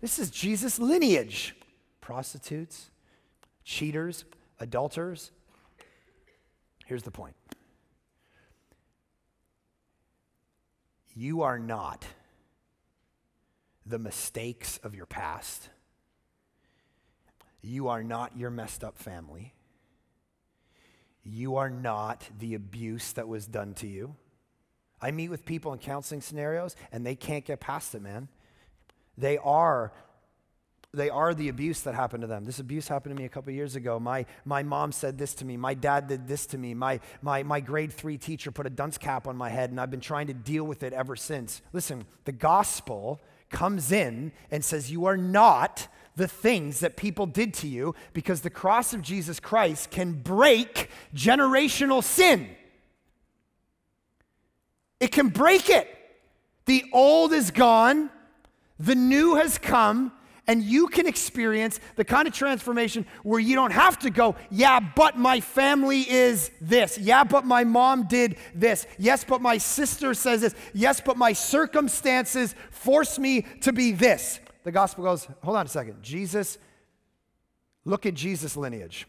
This is Jesus' lineage. Prostitutes, cheaters, adulterers. Here's the point. You are not the mistakes of your past. You are not your messed up family. You are not the abuse that was done to you. I meet with people in counseling scenarios, and they can't get past it, man. They are the abuse that happened to them. This abuse happened to me a couple years ago. My mom said this to me. My dad did this to me. My grade 3 teacher put a dunce cap on my head, and I've been trying to deal with it ever since. Listen, the gospel comes in and says you are not the things that people did to you, because the cross of Jesus Christ can break generational sin. It can break it. The old is gone, the new has come, and you can experience the kind of transformation where you don't have to go, yeah, but my family is this. Yeah, but my mom did this. Yes, but my sister says this. Yes, but my circumstances force me to be this. The gospel goes, hold on a second. Look at Jesus' lineage.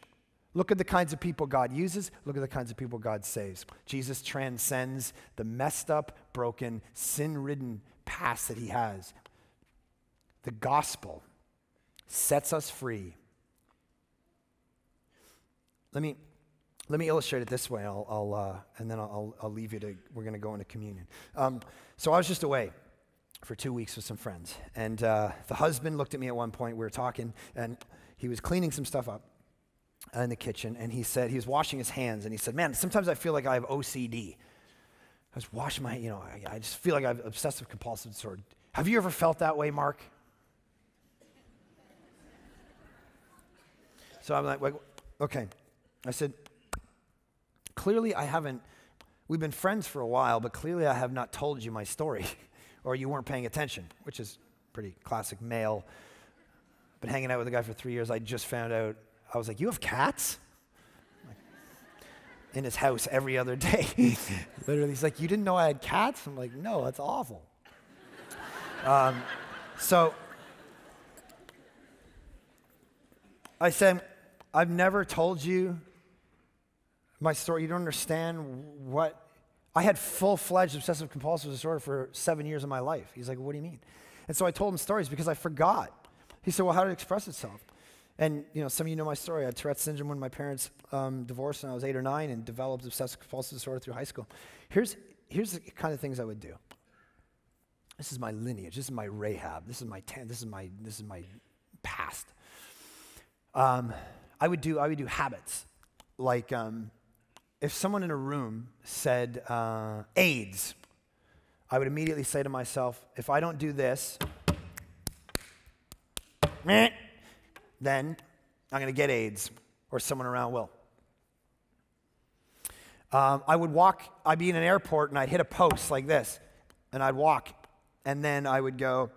Look at the kinds of people God uses. Look at the kinds of people God saves. Jesus transcends the messed up, broken, sin-ridden past that he has. The gospel sets us free. Let me illustrate it this way. And then I'll leave you to. We're going to go into communion. So I was just away for 2 weeks with some friends, and the husband looked at me at one point. We were talking, and he was cleaning some stuff up in the kitchen, and he said he was washing his hands, and he said, "Man, sometimes I feel like I have OCD. I was washing my, I just feel like I have obsessive compulsive disorder. Have you ever felt that way, Mark?" So I'm like, okay. I said, clearly I haven't, we've been friends for a while, but clearly I have not told you my story, or you weren't paying attention, which is pretty classic male. Been hanging out with a guy for 3 years. I just found out, I was like, you have cats? Like, in his house every other day. Literally, he's like, you didn't know I had cats? I'm like, no, that's awful. So I said, I've never told you my story. You don't understand what, I had full-fledged obsessive compulsive disorder for 7 years of my life. He's like, what do you mean? And so I told him stories because I forgot. He said, well, how did it express itself? And some of you know my story. I had Tourette's syndrome when my parents divorced when I was 8 or 9 and developed obsessive compulsive disorder through high school. Here's the kind of things I would do. This is my lineage. This is my Rahab. This is my past. I would do habits like if someone in a room said AIDS, I would immediately say to myself, if I don't do this, then I'm going to get AIDS, or someone around will. I'd be in an airport and I'd hit a post like this, and I'd walk, and then I would go,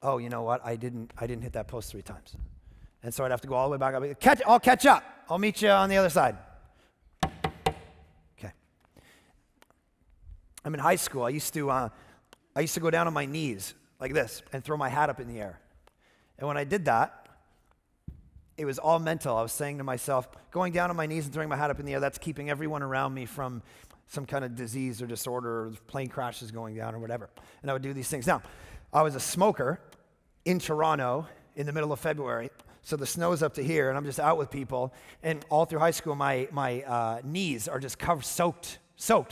oh, you know what? I didn't hit that post 3 times. And so I'd have to go all the way back. I'll catch up. I'll meet you on the other side. Okay. I'm in high school. I used to go down on my knees like this and throw my hat up in the air. And when I did that, it was all mental. I was saying to myself, going down on my knees and throwing my hat up in the air, that's keeping everyone around me from some kind of disease or disorder or plane crashes going down or whatever. And I would do these things. Now, I was a smoker in Toronto in the middle of February. So the snow's up to here, and I'm just out with people. And all through high school, my knees are just covered, soaked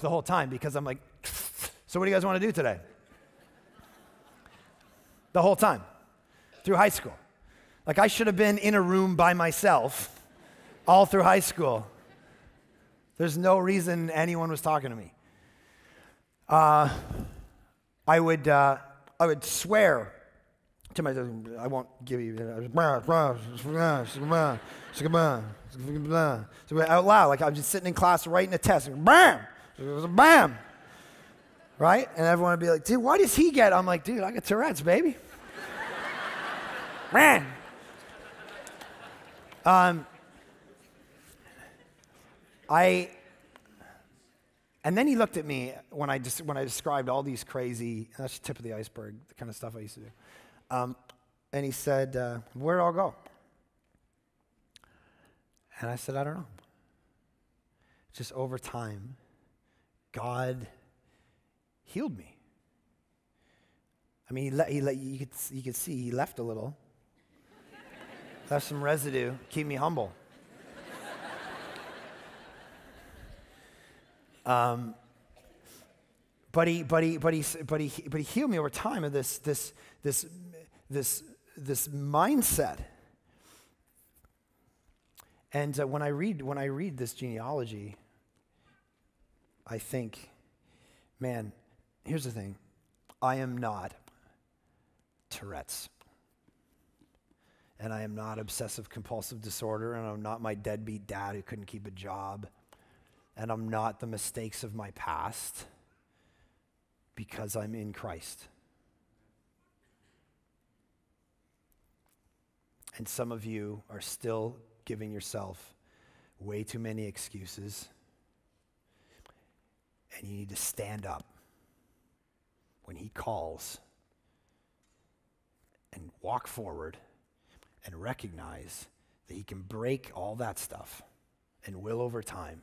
the whole time because I'm like, so what do you guys want to do today? The whole time through high school. Like I should have been in a room by myself all through high school. There's no reason anyone was talking to me. I would swear to myself, I won't give you out loud, like I'm just sitting in class writing a test. Bam! Bam! Right? And everyone would be like, dude, why does he get? I'm like, dude, I got Tourette's, baby. Man. And then he looked at me when I described all these crazy, that's the tip of the iceberg, the kind of stuff I used to do. And he said, where'd it all go? And I said, I don't know. Just over time, God healed me. I mean, you could see he left a little. Left some residue, keep me humble. But he healed me over time of this mindset. And when I read this genealogy, I think, man, here's the thing. I am not Tourette's. And I am not obsessive compulsive disorder, and I'm not my deadbeat dad who couldn't keep a job. And I'm not the mistakes of my past, because I'm in Christ. And some of you are still giving yourself way too many excuses. And you need to stand up when he calls and walk forward and recognize that he can break all that stuff and will over time.